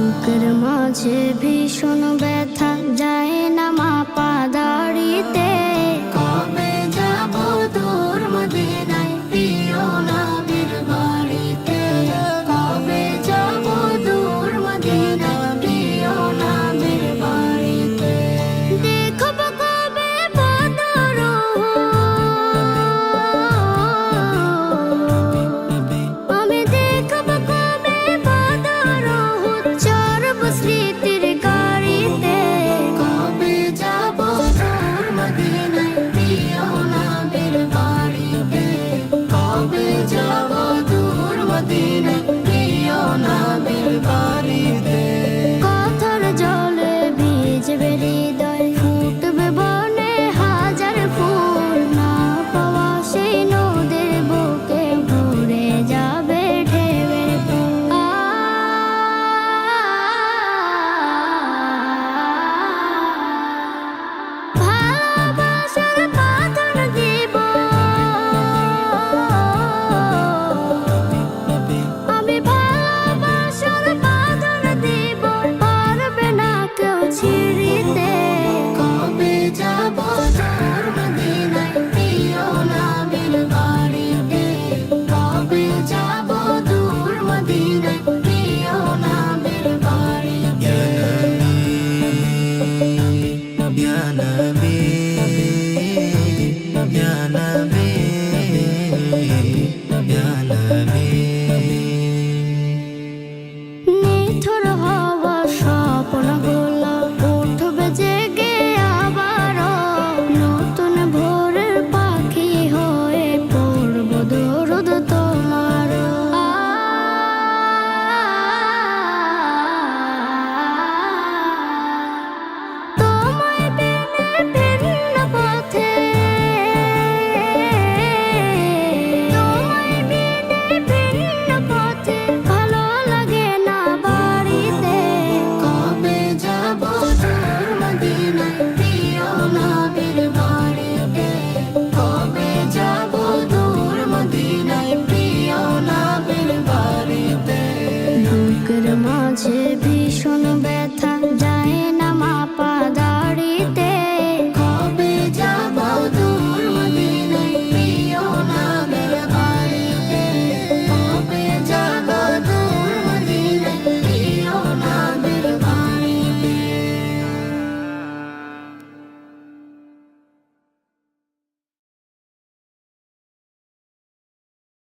বুকের মাঝে ভীষণ ব্যথা যায় না মাপা দাড়িতে। কবে যাব দূর মদিনায় প্রিয় নবীর বাড়িতে। কবে যাব দূর মদিনায় প্রিয় নবীর বাড়িতে। দেখব কবে বদর আমি দেখব কবে বদর চরব স্মৃতির গাড়িতে। কবে যাব দূর মদিনায় প্রিয় নবীর বাড়িতে। কবে যাব দূর মদিনায় প্রিয় নবীর বাড়িতে। কথার জলে ভিজবে হৃদয় ফুটবে বনে হাজার ফুল। না পাওয়া সেই নদীর বুকে ভরে যাবে ঢেউয়ের ফুল। ভালোবাসার বাঁধন দিব আমি, ভালোবাসার বাঁধন দিব পারবে না কেউ ছিঁড়িতে। কবে যাব দূর মদিনায় প্রিয় নবীর বাড়িতে। কবে যাব দূর মদিনায় প্রিয় নবীর বাড়িতে। Ya Nabi, Ya Nabi, Ya Nabi. নিথর হওয়া স্বপ্নগুলো উঠবে জেগে আবারও। নতুন ভোরের পাখি হয়ে পড়ব দরুদ তোমার। তোমায় বিনে ভিন্ন পথে, তোমায় বিনে ভিন্ন পথে ভালো লাগে না বাড়িতে। কবে যাব দূর মদিনায় প্রিয় নবীর বাড়িতে। কবে যাব দূর মদিনায় প্রিয় নবীর বাড়িতে। বুকের মাঝে ভীষণ